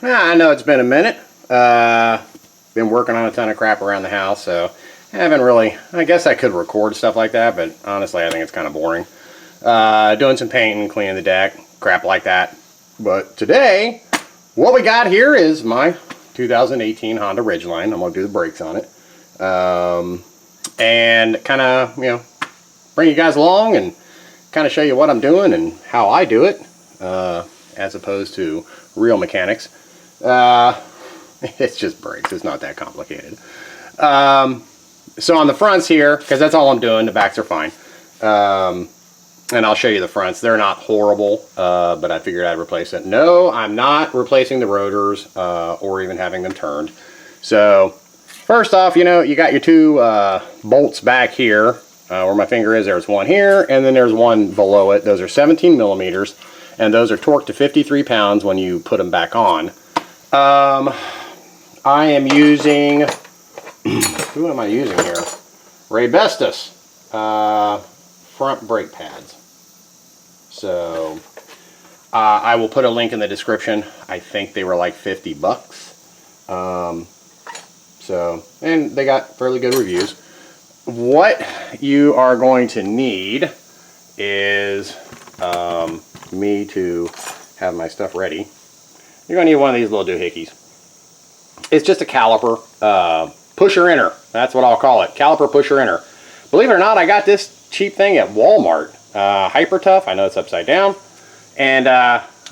I know it's been a minute. Been working on a ton of crap around the house, so I haven't really, I guess I could record stuff like that, but honestly I think it's kind of boring. Doing some painting, cleaning the deck, crap like that. But today, what we got here is my 2018 Honda Ridgeline. I'm going to do the brakes on it. And kind of, bring you guys along and kind of show you what I'm doing and how I do it, as opposed to real mechanics. It's just brakes. It's not that complicated. So on the fronts here, because that's all I'm doing, the backs are fine. And I'll show you the fronts. They're not horrible, but I figured I'd replace it. No, I'm not replacing the rotors or even having them turned. So first off, you got your two bolts back here where my finger is. There's one here, and then there's one below it. Those are 17 millimeters, and those are torqued to 53 pounds when you put them back on. I am using, who am I using here? Raybestos front brake pads. So I will put a link in the description. I think they were like 50 bucks. And they got fairly good reviews. What you are going to need is me to have my stuff ready. You're going to need one of these little doohickeys. It's just a caliper, pusher inner. That's what I'll call it. Caliper pusher inner. Believe it or not, I got this cheap thing at Walmart. Hyper tough. I know it's upside down. And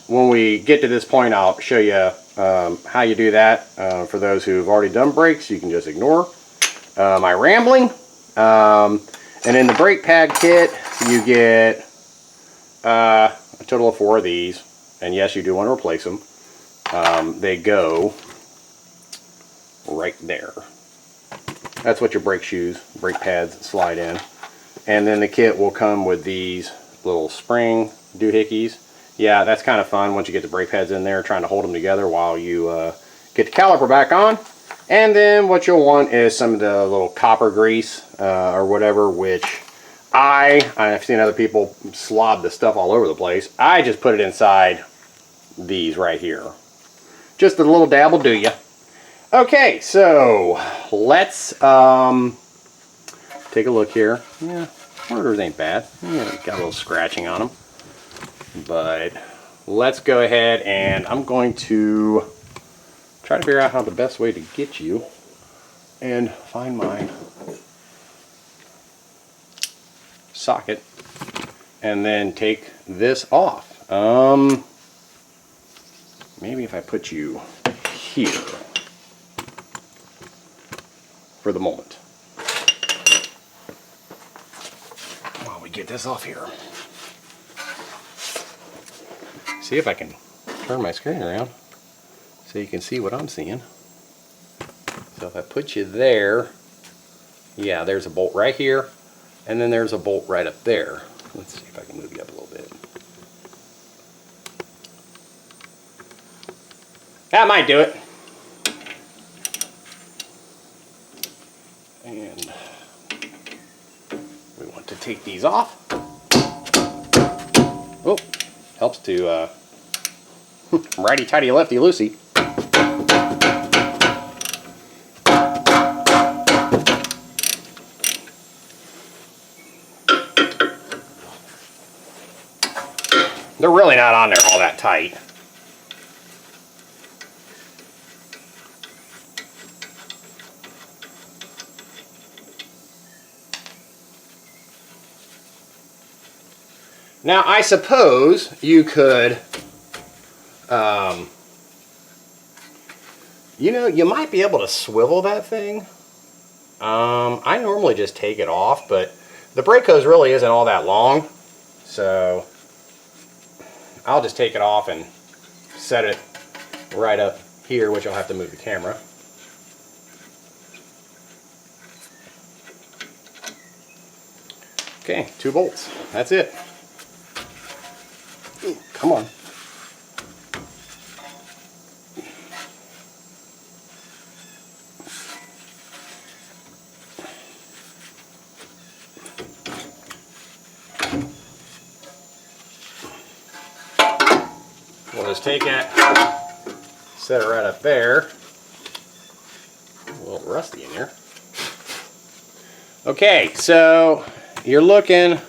when we get to this point, I'll show you how you do that. For those who've already done brakes, you can just ignore my rambling. And in the brake pad kit, you get a total of 4 of these. And yes, you do want to replace them. They go right there. That's what your brake shoes, brake pads slide in. And then the kit will come with these little spring doohickeys. Yeah, that's kind of fun once you get the brake pads in there, trying to hold them together while you get the caliper back on. And then what you'll want is some of the little copper grease or whatever, which I've seen other people slob the stuff all over the place. I just put it inside these right here. Just a little dab will do ya. Okay, so let's take a look here. Yeah, rotors ain't bad. Yeah, got a little scratching on them. But let's go ahead and I'm going to try to figure out how the best way to get you and find my socket and then take this off. Maybe if I put you here for the moment while we get this off here. See if I can turn my screen around so you can see what I'm seeing. So if I put you there, yeah, there's a bolt right here, and then there's a bolt right up there. Let's see if I can move you up a little bit. That might do it. And we want to take these off. Oh, helps to righty-tighty, lefty-loosey. They're really not on there all that tight. Now, I suppose you could, you might be able to swivel that thing. I normally just take it off, but the brake hose really isn't all that long, so I'll just take it off and set it right up here, which I'll have to move the camera. Okay, 2 bolts. That's it. Ooh, come on. We'll just take it, set it right up there. A little rusty in here. Okay, so you're looking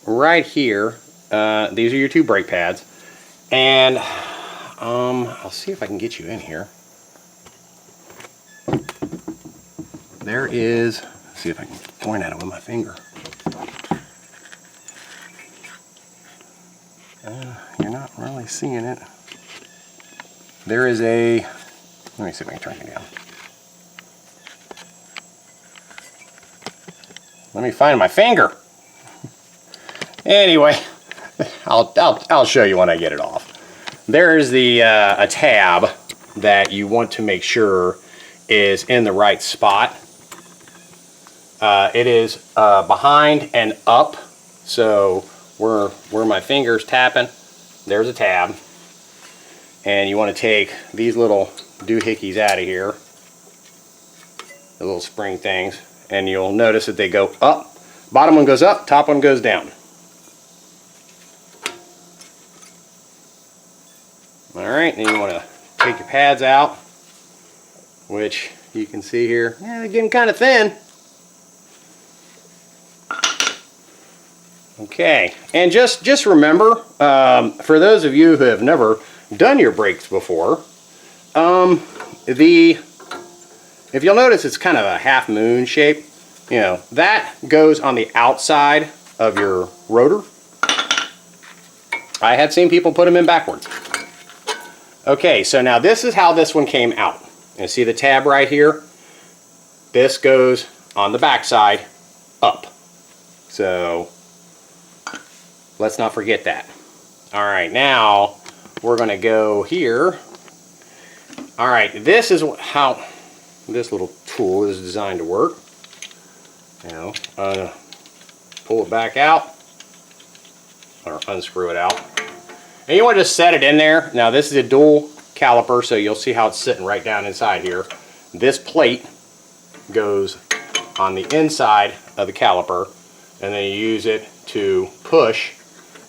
right here. These are your 2 brake pads, and I'll see if I can get you in here. There is, let's see if I can point at it with my finger. You're not really seeing it. There is a, let me see if I can turn it down. Let me find my finger. Anyway, I'll show you when I get it off. There's the a tab that you want to make sure is in the right spot. It is behind and up, so where my finger's tapping, there's a tab. And you want to take these little doohickeys out of here, the little spring things, and you'll notice that they go up. Bottom one goes up, top one goes down. Alright, then you want to take your pads out, which you can see here, yeah, they're getting kind of thin. Okay, and just remember, for those of you who have never done your brakes before, if you'll notice, it's kind of a half moon shape. You know, that goes on the outside of your rotor. I have seen people put them in backwards. Okay, so now this is how this one came out. You see the tab right here? This goes on the back side up. So let's not forget that. All right, now we're going to go here. All right, this is how this little tool is designed to work. You know, pull it back out or unscrew it out. And you want to just set it in there. Now this is a dual caliper, so you'll see how it's sitting right down inside here. This plate goes on the inside of the caliper, and then you use it to push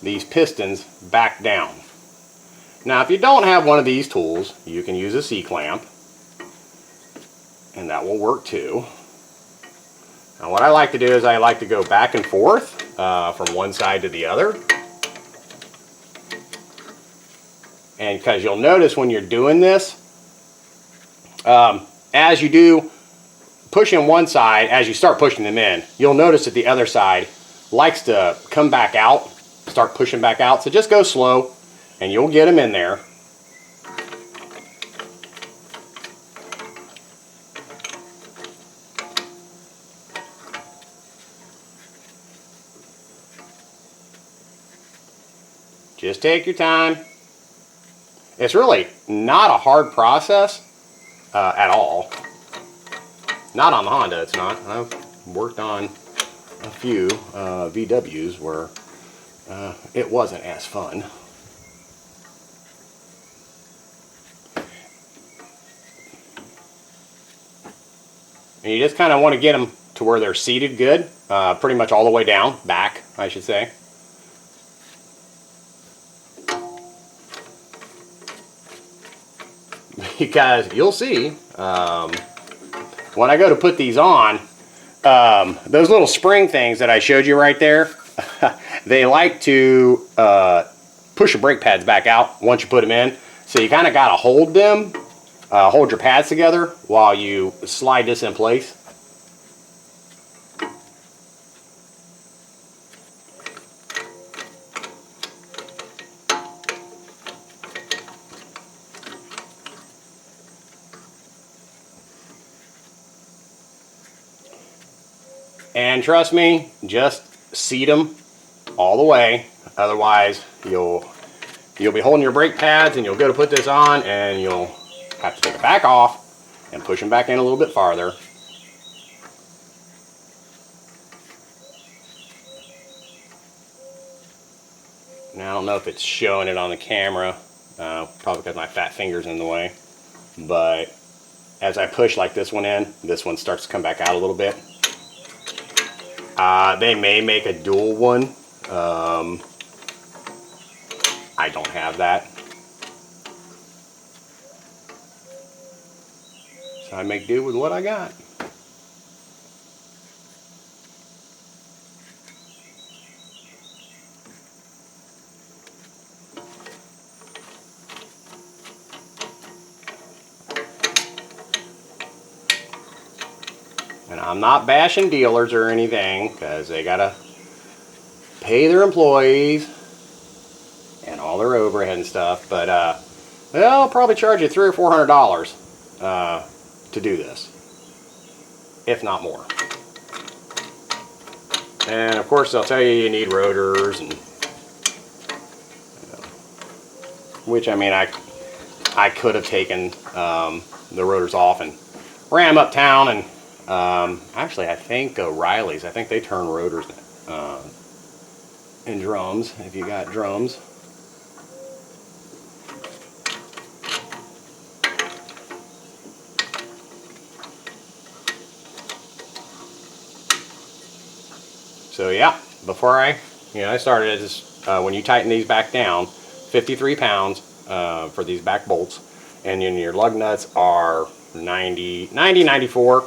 these pistons back down. Now if you don't have one of these tools, you can use a C-clamp, and that will work too. Now what I like to do is I like to go back and forth from one side to the other. And because you'll notice when you're doing this, as you do pushing one side, as you start pushing them in, you'll notice that the other side likes to come back out, start pushing back out. So just go slow and you'll get them in there. Just take your time. It's really not a hard process at all. Not on the Honda, it's not. I've worked on a few VWs where it wasn't as fun. And you just kind of want to get them to where they're seated good, pretty much all the way down, back, I should say. Because you'll see, when I go to put these on, those little spring things that I showed you right there, they like to push the brake pads back out once you put them in. So you kind of got to hold them, hold your pads together while you slide this in place. And trust me, just seat them all the way. Otherwise, you'll be holding your brake pads and you'll go to put this on and you'll have to take it back off and push them back in a little bit farther. Now, I don't know if it's showing it on the camera, probably because my fat finger's in the way. But as I push like this one in, this one starts to come back out a little bit. They may make a dual one. I don't have that. I make do with what I got. And I'm not bashing dealers or anything, because they gotta pay their employees and all their overhead and stuff, but they'll probably charge you $300 or $400 to do this, if not more. And of course they'll tell you you need rotors, and which, I mean, I could have taken the rotors off and ran them uptown, and actually I think O'Reilly's, I think they turn rotors in drums, if you got drums. So yeah, before I started, I just, when you tighten these back down, 53 pounds for these back bolts, and then your lug nuts are 94.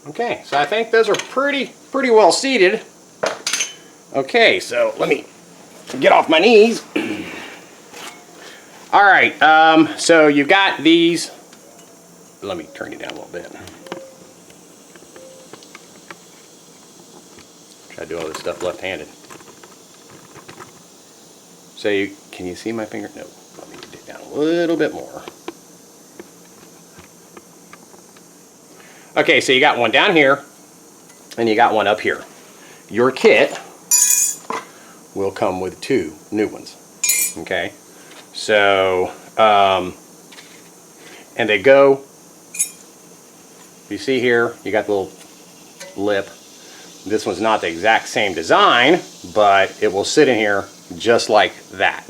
Okay, so I think those are pretty well seated. Okay, so let me get off my knees. All right, so you've got these. Let me turn you down a little bit. Try to do all this stuff left-handed. So can you see my finger? No, let me dig down a little bit more. Okay, so you got one down here, and you got one up here. Your kit will come with 2 new ones. Okay, so and they go, you see here, you got the little lip. This one's not the exact same design, but it will sit in here just like that.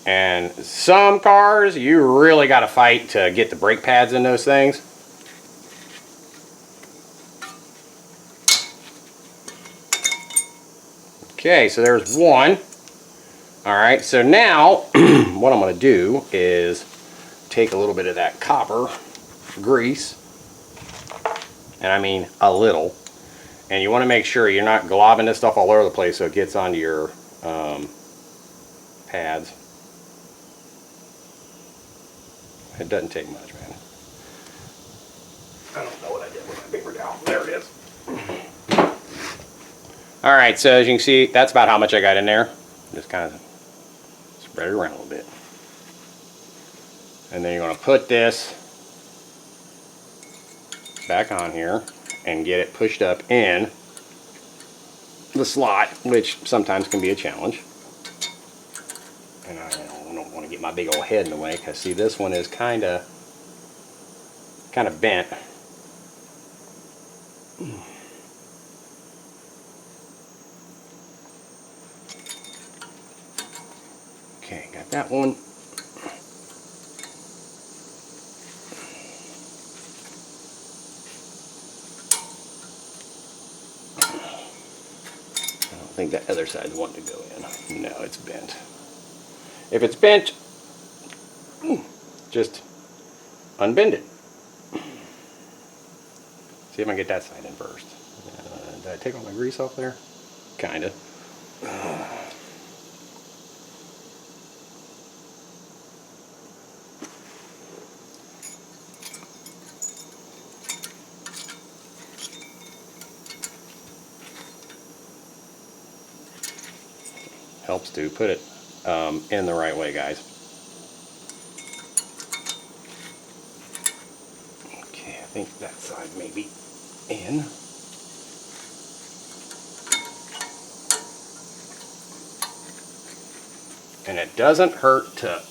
And some cars, you really got to fight to get the brake pads in those things. Okay, so there's one. All right, so now what I'm going to do is take a little bit of that copper grease, and I mean a little, and you want to make sure you're not globbing this stuff all over the place so it gets onto your pads. It doesn't take much, man. I don't know what I did with my paper towel. There it is. All right, so as you can see, that's about how much I got in there. Just kind of spread it around a little bit. And then you're going to put this back on here and get it pushed up in the slot, which sometimes can be a challenge. And I don't want to get my big old head in the way, because see, this one is kind of bent. Okay, got that one. I don't think that other side's wanting to go in. No, it's bent. If it's bent, just unbend it. See if I can get that side in first. Did I take all my grease off there? Kinda. Helps to put it in the right way, guys. Okay, I think that side may be in. And it doesn't hurt to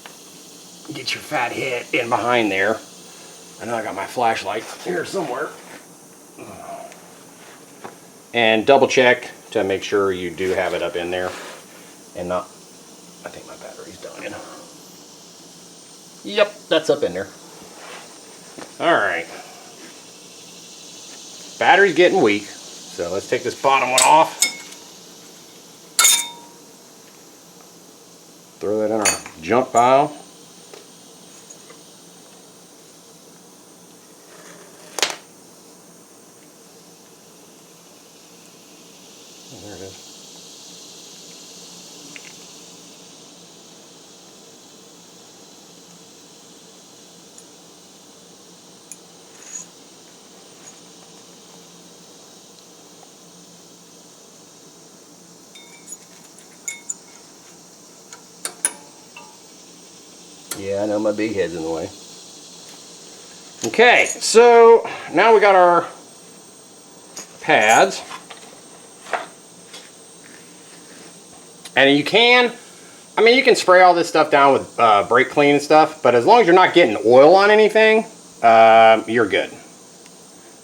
get your fat head in behind there. I know I got my flashlight here somewhere. And double check to make sure you do have it up in there and not, I think my battery's dying. Yep, that's up in there. All right. battery's getting weak. So let's take this bottom one off. Throw that in our junk pile. Oh, there it is. Yeah, I know my big head's in the way. Okay, so now we got our pads. And you can spray all this stuff down with brake clean and stuff, but as long as you're not getting oil on anything, you're good.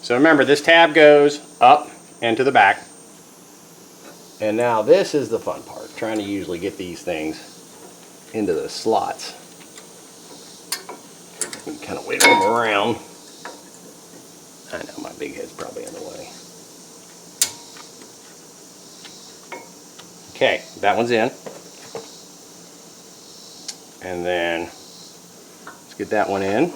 So remember, this tab goes up and to the back. And now this is the fun part, trying to usually get these things into the slots. You kind of wiggle them around. I know my big head's probably in the way. Okay, that one's in. And then let's get that one in.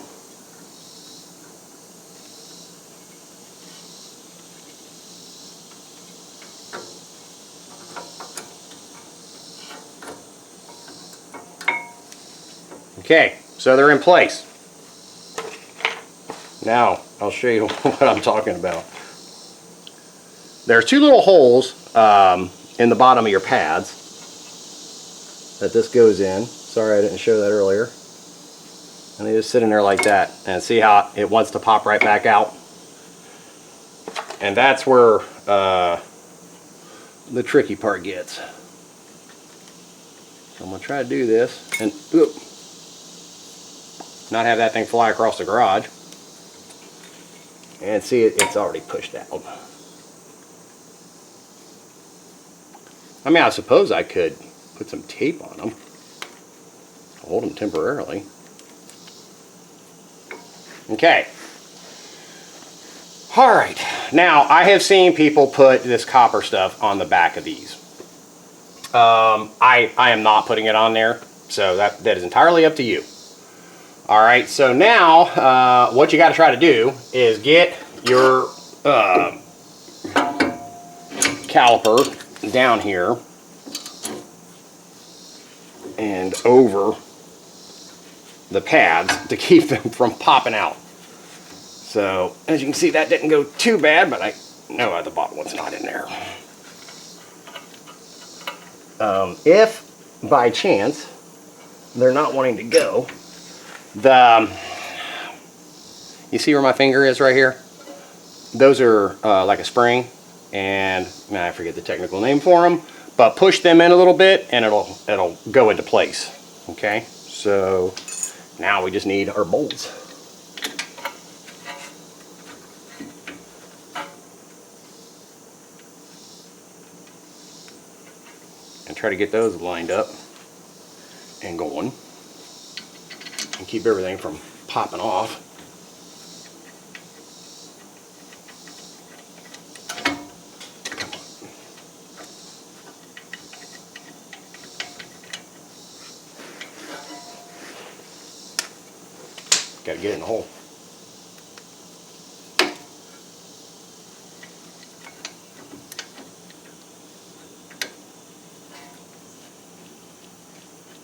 Okay, so they're in place. Now, I'll show you what I'm talking about. There's two little holes in the bottom of your pads that this goes in. Sorry I didn't show that earlier. And they just sit in there like that. And see how it wants to pop right back out? And that's where the tricky part gets. So I'm going to try to do this and not have that thing fly across the garage. And see, it's already pushed out. I mean, I suppose I could put some tape on them, hold them temporarily. Okay. All right. Now, I have seen people put this copper stuff on the back of these. I am not putting it on there, so that is entirely up to you. All right, so now what you got to try to do is get your caliper down here and over the pads to keep them from popping out. So as you can see, that didn't go too bad, but I know the bottom one's not in there. If by chance they're not wanting to go, you see where my finger is right here? Those are like a spring, and I forget the technical name for them, but push them in a little bit and it'll go into place. Okay, so now we just need our bolts. And try to get those lined up and going and keep everything from popping off. Got to get it in the hole.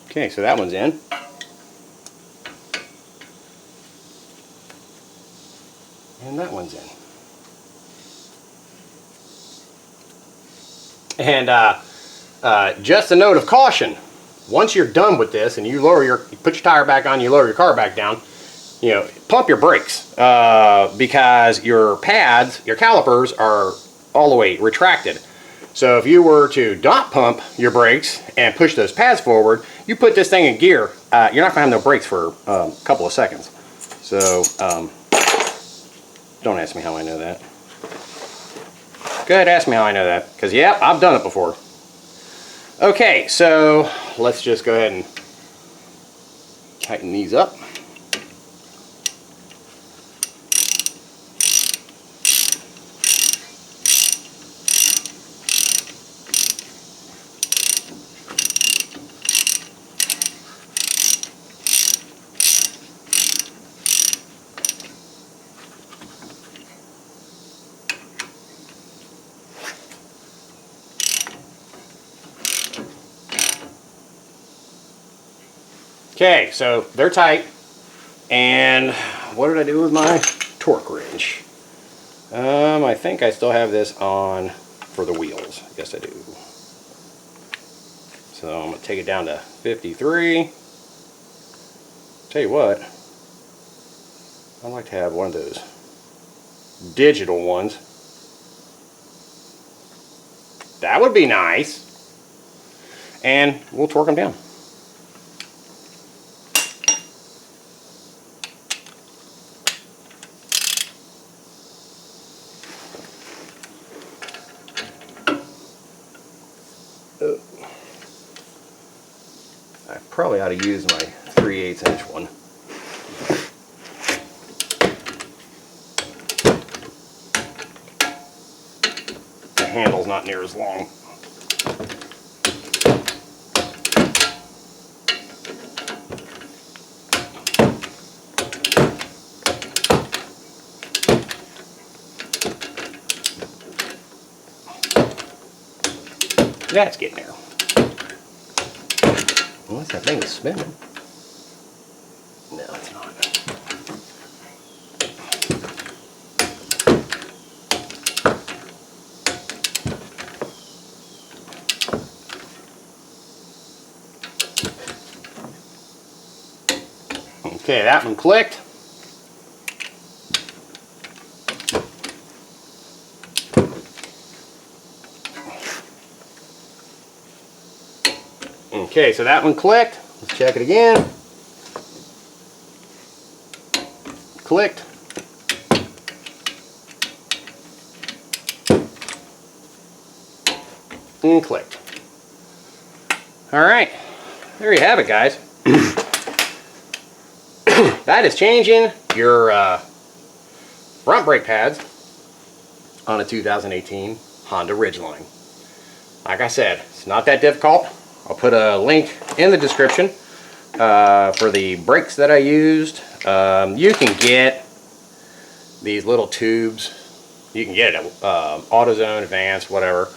Okay, so that one's in. And that one's in. And just a note of caution, once you're done with this and you put your tire back on, you lower your car back down, pump your brakes because your pads, your calipers are all the way retracted. So if you were to not pump your brakes and push those pads forward, you put this thing in gear, you're not going to have no brakes for a couple of seconds. So don't ask me how I know that. Go ahead, ask me how I know that, because yeah, I've done it before. Okay, so let's just go ahead and tighten these up. Okay, so they're tight. And what did I do with my torque wrench? I think I still have this on for the wheels. Yes, I do. So I'm going to take it down to 53. Tell you what, I'd like to have one of those digital ones. That would be nice. And we'll torque them down. I probably ought to use my 3/8 inch one. The handle's not near as long. That's getting there. Unless that thing is spinning. No, it's not. Okay, that one clicked. Okay, so that one clicked. Let's check it again. Clicked. And clicked. Alright, there you have it, guys. That is changing your front brake pads on a 2018 Honda Ridgeline. Like I said, it's not that difficult. I'll put a link in the description for the brakes that I used. You can get these little tubes. You can get it at AutoZone, Advanced, whatever,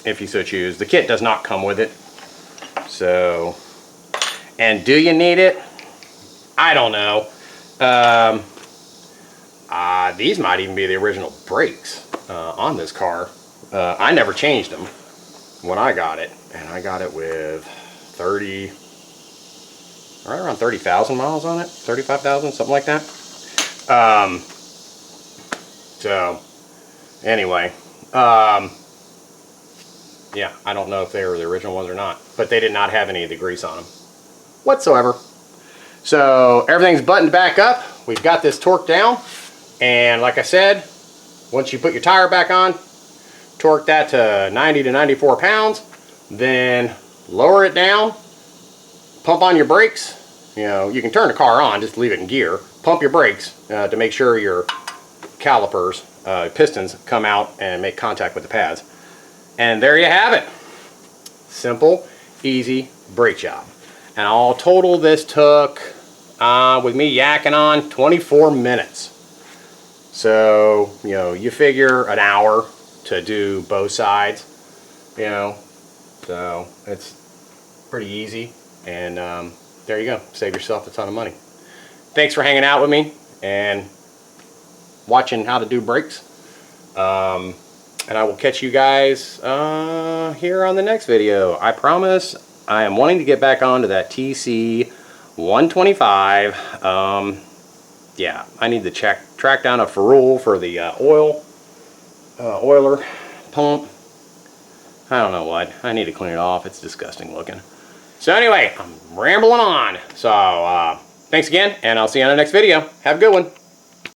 if you so choose. The kit does not come with it. So, and do you need it? I don't know. These might even be the original brakes on this car. I never changed them when I got it, and I got it with right around 30,000 miles on it, 35,000, something like that. So anyway, yeah, I don't know if they were the original ones or not, but they did not have any of the grease on them whatsoever. So everything's buttoned back up. We've got this torqued down, and like I said, once you put your tire back on, torque that to 90 to 94 pounds, then lower it down, pump on your brakes. You know, you can turn the car on, just leave it in gear. Pump your brakes to make sure your calipers, pistons come out and make contact with the pads. And there you have it. Simple, easy brake job. And all total, this took, with me yakking on, 24 minutes. So, you know, you figure an hour to do both sides, you know, so it's pretty easy. And there you go, save yourself a ton of money. Thanks for hanging out with me and watching how to do brakes. And I will catch you guys here on the next video. I promise I am wanting to get back onto that TC 125. Yeah, I need to track down a ferrule for the oiler pump. I don't know what. I need to clean it off. It's disgusting looking. So anyway, I'm rambling on. So thanks again, and I'll see you on the next video. Have a good one.